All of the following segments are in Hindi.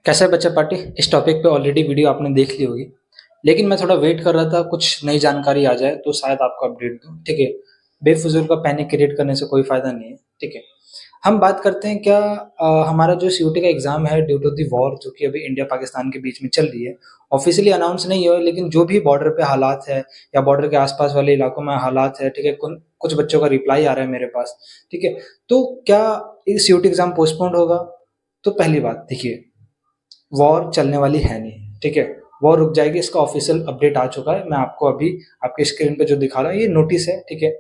कैसा है बच्चा पार्टी? इस टॉपिक पे ऑलरेडी वीडियो आपने देख ली होगी, लेकिन मैं थोड़ा वेट कर रहा था कुछ नई जानकारी आ जाए तो शायद आपको अपडेट दूँ, ठीक है? बेफिज़ूल का पैनिक क्रिएट करने से कोई फ़ायदा नहीं है, ठीक है? हम बात करते हैं क्या हमारा जो सीयूटी का एग्ज़ाम है ड्यू टू द वॉर जो कि अभी इंडिया-पाकिस्तान के बीच में चल रही है, ऑफ़िशियली अनाउंस नहीं हुआ है लेकिन जो भी बॉर्डर पे हालात है या बॉर्डर के आस-पास वाले इलाकों में हालात है, ठीक है? कुछ बच्चों का रिप्लाई आ रहा है मेरे पास, ठीक है? तो क्या ये सीयूटी एग्ज़ाम पोस्टपोन्ड होगा? तो पहली बात देखिए वॉर चलने वाली है नहीं, ठीक है? वॉर रुक जाएगी इसका ऑफ़िशियल अपडेट आ चुका है। मैं आपको अभी आपके स्क्रीन पे जो दिखा रहा हूँ ये नोटिस है, ठीक है?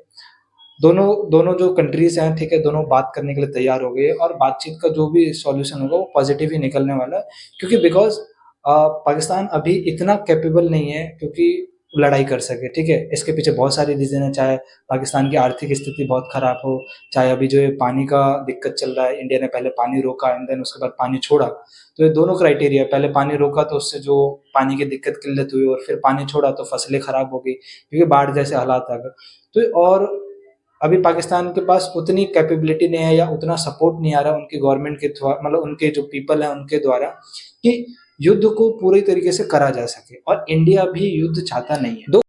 दोनों दोनों जो कंट्रीज़ हैं, ठीक है? दोनों बात करने के लिए तैयार हो गए हैं और बातचीत का जो भी सॉल्यूशन होगा वो पॉज़िटिव ही निकलने वाला है क्योंकि बिकॉज़ पाकिस्तान अभी इतना कैपेबल नहीं है क्योंकि लड़ाई कर सके, ठीक है? इसके पीछे बहुत सारी रीज़न है, चाहे पाकिस्तान की आर्थिक स्थिति बहुत ख़राब हो, चाहे अभी जो ये पानी का दिक्कत चल रहा है, इंडिया ने पहले पानी रोका एंड देन उसके बाद पानी छोड़ा। तो ये दोनों क्राइटेरिया है, पहले पानी रोका तो उससे जो पानी की दिक्कत किल्लत हुई और फिर पानी छोड़ा तो फसलें ख़राब हो गई क्योंकि बाढ़ जैसे हालात आ गए। तो और अभी पाकिस्तान के पास उतनी कैपेबिलिटी नहीं है या उतना सपोर्ट नहीं आ रहा उनकी गवर्नमेंट के थ्रू मतलब उनके जो पीपल हैं उनके द्वारा कि युद्ध को पूरी तरीके से करा जा सके और इंडिया भी युद्ध चाहता नहीं है। दो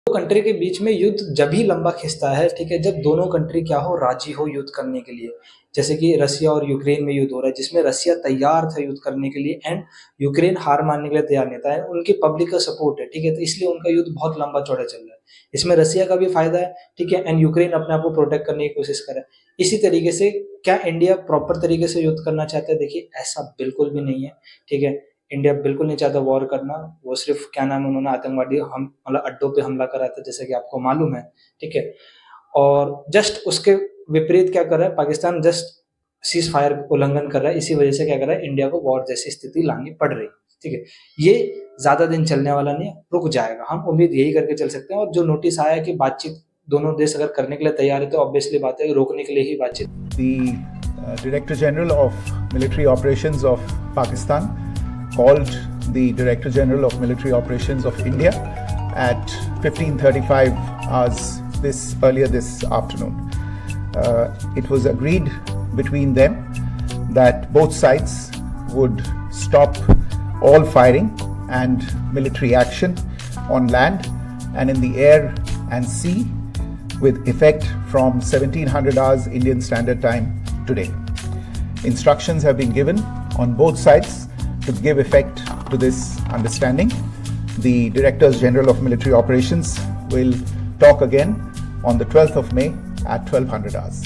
कंट्री के बीच में युद्ध जब ही लंबा खिंचता है, ठीक है, जब दोनों कंट्री क्या हो राजी हो युद्ध करने के लिए। जैसे कि रसिया और यूक्रेन में युद्ध हो रहा है जिसमें रसिया तैयार था युद्ध करने के लिए एंड यूक्रेन हार मानने के लिए तैयार नहीं था। उनकी पब्लिक का सपोर्ट है, ठीक है, तो इसलिए उनका युद्ध बहुत लंबा चौड़ा चल रहा है। इसमें रसिया का भी फायदा है, ठीक है, एंड यूक्रेन अपने आप को प्रोटेक्ट करने की कोशिश कर रहा है। इसी तरीके से क्या इंडिया प्रॉपर तरीके से युद्ध करना चाहता है? देखिए ऐसा बिल्कुल भी नहीं है, ठीक है। इंडिया बिल्कुल नहीं चाहता वॉर करना, वो सिर्फ क्या नाम है उन्होंने आतंकवादी हम मतलब अड्डों पे हमला करा था जैसे कि आपको मालूम है, ठीक है। और जस्ट उसके विपरीत क्या कर रहा है पाकिस्तान, जस्ट सीज़ फायर उल्लंघन कर रहा है, इसी वजह से क्या कर रहा है इंडिया को वॉर जैसी स्थिति लानी पड़ रही है, ठीक है। ये ज़्यादा दिन चलने वाला नहीं है, रुक जाएगा, हम उम्मीद यही करके चल सकते हैं। और जो नोटिस आया है कि बातचीत दोनों देश अगर करने के लिए तैयार है तो ऑब्वियसली बात है कि रोकने के लिए ही बातचीत। The Director General of Military Operations of Pakistan called the Director General of Military Operations of India at 15:35 hours earlier this afternoon. It was agreed between them that both sides would stop all firing and military action on land and in the air and sea with effect from 1700 hours Indian Standard Time today. Instructions have been given on both sides to give effect to this understanding. The Directors General of Military Operations will talk again on the 12th of May at 1200 hours.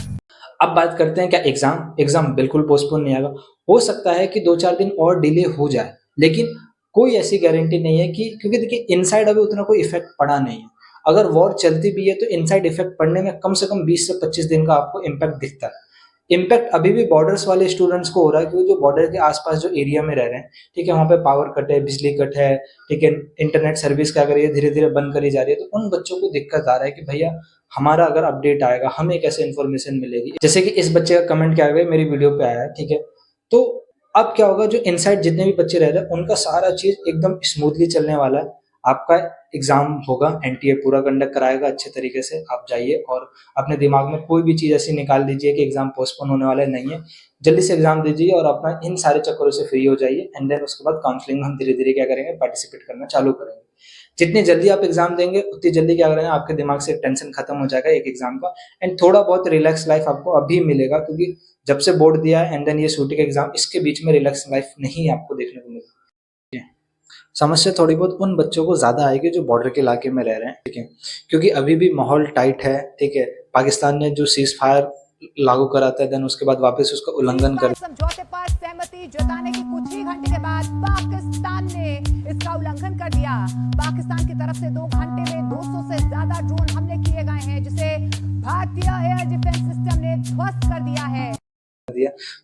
अब बात करते हैं क्या एग्जाम बिल्कुल पोस्टपोन नहीं आएगा। हो सकता है कि 2-4 दिन और डिले हो जाए, लेकिन कोई ऐसी गारंटी नहीं है कि क्योंकि देखिए इनसाइड अभी उतना कोई इफेक्ट पड़ा नहीं है। अगर वॉर चलती भी है तो इनसाइड इफेक्ट पड़ने में कम से कम 20 से 25 दिन का आपको इम्पैक्ट दिखता है। इम्पैक्ट अभी भी बॉर्डर्स वाले स्टूडेंट्स को हो रहा है क्योंकि जो बॉर्डर के आसपास जो एरिया में रह रहे हैं, ठीक है, वहाँ पे पावर कट है, बिजली कट है, ठीक है, इंटरनेट सर्विस क्या करिए धीरे-धीरे बंद करी जा रही है, तो उन बच्चों को दिक्कत आ रहा है कि भैया हमारा अगर अपडेट आएगा, हमें कैसे इन्फॉर्मेशन मिलेगी? जैसे कि इस बच्चे का कमेंट क्या है मेरी वीडियो पे आया है, ठीक है? तो अब क्या होगा जो इनसाइड जितने भी बच्चे रह रहे हैं, उनका सारा चीज़ एकदम स्मूथली चलने वाला है। आपका एग्ज़ाम होगा, एनटीए पूरा कंडक्ट कराएगा अच्छे तरीके से, आप जाइए और अपने दिमाग में कोई भी चीज़ ऐसी निकाल दीजिए कि एग्ज़ाम पोस्टपोन होने वाला है, नहीं है। जल्दी से एग्ज़ाम दीजिए और अपना इन सारे चक्करों से फ्री हो जाइए एंड देन उसके बाद काउंसलिंग में हम धीरे-धीरे क्या करेंगे पार्टिसिपेट करना चालू करेंगे। जितनी जल्दी आप एग्ज़ाम देंगे, उतनी जल्दी क्या करेंगे आपके दिमाग से टेंशन खत्म हो जाएगा एक एग्ज़ाम का एंड थोड़ा बहुत रिलैक्स लाइफ़ आपको अभी मिलेगा क्योंकि जब से बोर्ड दिया है एंड देन ये शूटिंग एग्ज़ाम इसके बीच में रिलैक्स लाइफ़ नहीं आपको देखने को मिलेगी। समस्या थोड़ी बहुत उन बच्चों को ज़्यादा आएगी जो बॉर्डर के इलाके में रह रहे हैं, ठीक है? क्योंकि अभी भी माहौल टाइट है, ठीक है? पाकिस्तान ने जो सीज़ फायर लागू करा था देन उसके बाद वापस उसका उल्लंघन कर समझौते पर सहमति जताने के कुछ ही घंटे के बाद पाकिस्तान ने इसका उल्लंघन कर दिया। पाकिस्तान की तरफ से 2 घंटे में 200 से ज्यादा ड्रोन हमले किए गए हैं जिसे भारतीय एयर डिफेंस सिस्टम ने ध्वस्त कर दिया है।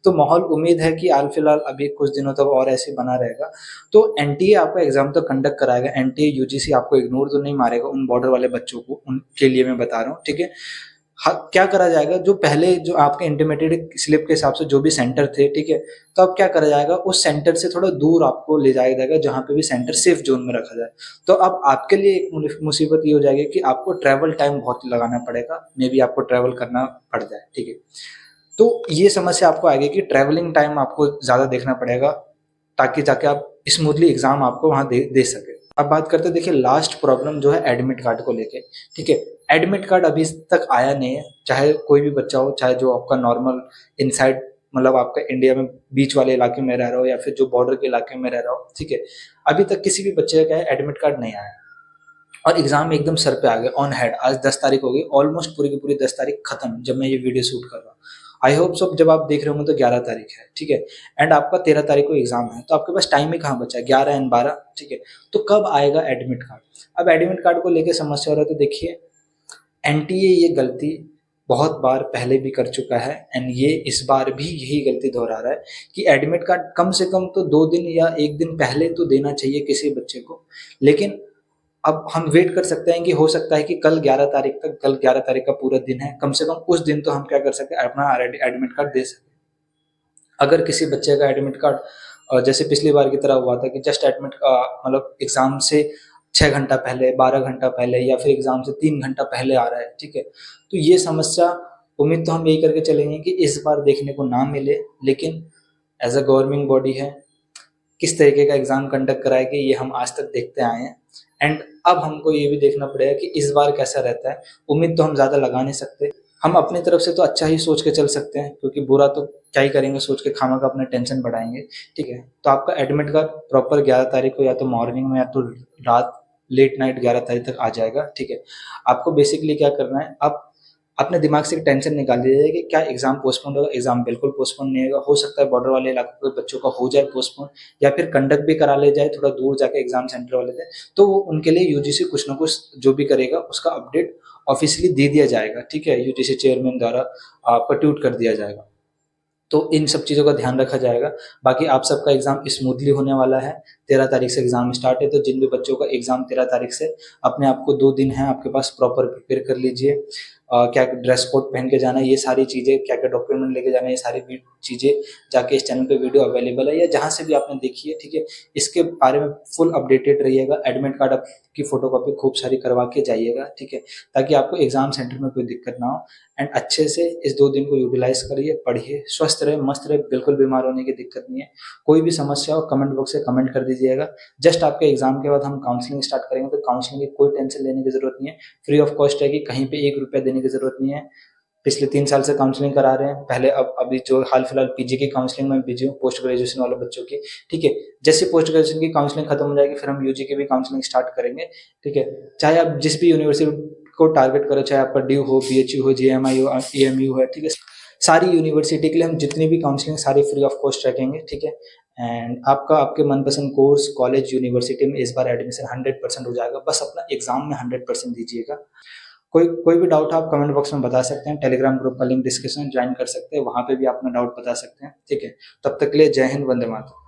तो माहौल उम्मीद है कि हाल फिलहाल अभी कुछ दिनों तक और ऐसे बना रहेगा। तो एनटीए आपका एग्जाम तो कंडक्ट कराएगा, एनटीए यूजीसी आपको इग्नोर तो नहीं मारेगा उन बॉर्डर वाले बच्चों को, उनके लिए मैं बता रहा हूँ, ठीक है। क्या करा जाएगा जो पहले जो आपके इंटीमेटेड स्लिप के हिसाब से जो भी सेंटर थे, ठीक है, तो अब क्या करा जाएगा उस सेंटर से थोड़ा दूर आपको ले जाया जाएगा जहाँ पे भी सेंटर सेफ जोन में रखा जाए। तो अब आपके लिए एक मुसीबत ये हो जाएगी कि आपको ट्रैवल टाइम बहुत लगाना पड़ेगा, मे बी आपको ट्रैवल करना पड़ जाए, ठीक है। तो ये समस्या आपको आएगी कि ट्रैवलिंग टाइम आपको ज़्यादा देखना पड़ेगा ताकि जाके आप स्मूथली एग्जाम आपको वहाँ दे सके। अब बात करते हैं, देखिए लास्ट प्रॉब्लम जो है एडमिट कार्ड को लेके, ठीक है। एडमिट कार्ड अभी तक आया नहीं है, चाहे कोई भी बच्चा हो, चाहे जो आपका नॉर्मल इनसाइड मतलब आपका इंडिया में बीच वाले इलाके में रह रहा हो या फिर जो बॉर्डर के इलाके में रह रहा हो, ठीक है। अभी तक किसी भी बच्चे का क्या है एडमिट कार्ड नहीं आया और एग्जाम एकदम सर पे आ गए ऑन हेड। आज 10 तारीख हो गई, ऑलमोस्ट पूरी की पूरी 10 तारीख खत्म जब मैं ये वीडियो शूट कर रहा हूँ। आई होप सब जब आप देख रहे होंगे तो 11 तारीख है, ठीक है। एंड आपका 13 तारीख को एग्जाम है, तो आपके पास टाइम ही कहाँ बचा है, 11 एंड 12, ठीक है। तो कब आएगा एडमिट कार्ड? अब एडमिट कार्ड को लेकर समस्या हो रहा है, तो देखिए एनटीए ये गलती बहुत बार पहले भी कर चुका है एंड ये इस बार भी यही गलती दोहरा रहा है कि एडमिट कार्ड कम से कम तो 2 दिन या 1 दिन पहले तो देना चाहिए किसी बच्चे को। लेकिन अब हम वेट कर सकते हैं कि हो सकता है कि कल 11 तारीख तक, कल 11 तारीख का पूरा दिन है, कम से कम उस दिन तो हम क्या कर सकते हैं, अपना एडमिट कार्ड दे सकते हैं। अगर किसी बच्चे का एडमिट कार्ड जैसे पिछली बार की तरह हुआ था कि जस्ट एडमिट मतलब एग्जाम से 6 घंटा पहले, 12 घंटा पहले या फिर एग्जाम से 3 घंटा पहले आ रहा है, ठीक है। तो ये समस्या उम्मीद तो हम यही करके चलेंगे कि इस बार देखने को ना मिले। लेकिन एज अ गवर्नमेंट बॉडी है, किस तरीके का एग्जाम कंडक्ट कराएगी ये हम आज तक देखते आए हैं एंड अब हमको ये भी देखना पड़ेगा कि इस बार कैसा रहता है। उम्मीद तो हम ज़्यादा लगा नहीं सकते, हम अपनी तरफ से तो अच्छा ही सोच के चल सकते हैं, क्योंकि बुरा तो क्या ही करेंगे सोच के, खामा का अपने टेंशन बढ़ाएंगे, ठीक है। तो आपका एडमिट कार्ड प्रॉपर 11 तारीख को या तो मॉर्निंग में या तो रात लेट नाइट 11 तारीख तक आ जाएगा, ठीक है। आपको बेसिकली क्या करना है, आप अपने दिमाग से टेंशन निकाल दीजिए कि क्या एग्जाम पोस्टपोन होगा। एग्जाम बिल्कुल पोस्टपोन नहीं होगा। हो सकता है बॉर्डर वाले इलाकों के बच्चों का हो जाए पोस्टपोन या फिर कंडक्ट भी करा ले जाए थोड़ा दूर जाके एग्जाम सेंटर वाले थे, तो वो उनके लिए यूजीसी कुछ ना कुछ जो भी करेगा उसका अपडेट ऑफिशियली दे दिया जाएगा, ठीक है। यूजीसी चेयरमैन द्वारा आपका ट्वीट कर दिया जाएगा, तो इन सब चीज़ों का ध्यान रखा जाएगा। बाकी आप सबका एग्जाम स्मूथली होने वाला है। 13 तारीख से एग्जाम स्टार्ट है, तो जिन भी बच्चों का एग्जाम 13 तारीख से, अपने आप को 2 दिन है आपके पास, प्रॉपर प्रिपेयर कर लीजिए। क्या ड्रेस कोड पहन के जाना है, ये सारी चीज़ें, क्या क्या डॉक्यूमेंट लेके जाना है, ये सारी चीज़ें जाके इस चैनल पे वीडियो अवेलेबल है या जहाँ से भी आपने देखी है, ठीक है। इसके बारे में फुल अपडेटेड रहिएगा। एडमिट कार्ड की फोटोकॉपी खूब सारी करवा के जाइएगा, ठीक है, ताकि आपको एग्जाम सेंटर में कोई दिक्कत ना हो। एंड अच्छे से इस 2 दिन को यूटिलाइज करिए, पढ़िए, स्वस्थ रहे, मस्त रहे, बिल्कुल बीमार होने की दिक्कत नहीं है। कोई भी समस्या हो कमेंट बॉक्स से कमेंट कर दीजिएगा। जस्ट आपके एग्जाम के बाद हम काउंसलिंग स्टार्ट करेंगे, तो काउंसलिंग की कोई टेंशन लेने की जरूरत नहीं है, फ्री ऑफ कॉस्ट है, कि कहीं पे 1 रुपया देने की जरूरत नहीं है। पिछले 3 साल से काउंसलिंग करा रहे हैं, पहले अब अभी जो हाल फिलहाल पीजी की काउंसलिंग में बिजी हूँ, पोस्ट ग्रेजुएशन वाले बच्चों की, ठीक है। जैसे पोस्ट ग्रेजुएशन की काउंसलिंग खत्म हो जाएगी, फिर हम यूजी की भी काउंसलिंग स्टार्ट करेंगे, ठीक है। चाहे आप जिस भी यूनिवर्सिटी को टारगेट करो, चाहे आपका ड्यू हो, बीएचयू हो, जेएमआई हो, एएमयू है, ठीक है, सारी यूनिवर्सिटी के लिए हम जितनी भी काउंसलिंग सारी फ्री ऑफ कॉस्ट रखेंगे, ठीक है। एंड आपका आपके मनपसंद कोर्स, कॉलेज, यूनिवर्सिटी में इस बार एडमिशन 100% हो जाएगा। बस अपना एग्जाम में 100% दीजिएगा। कोई भी डाउट आप कमेंट बॉक्स में बता सकते हैं। टेलीग्राम ग्रुप का लिंक डिस्क्रिप्शन में ज्वाइन कर सकते हैं, वहाँ पे भी अपना डाउट बता सकते हैं, ठीक है। तब तक के लिए जय हिंद, वंदे मातरम।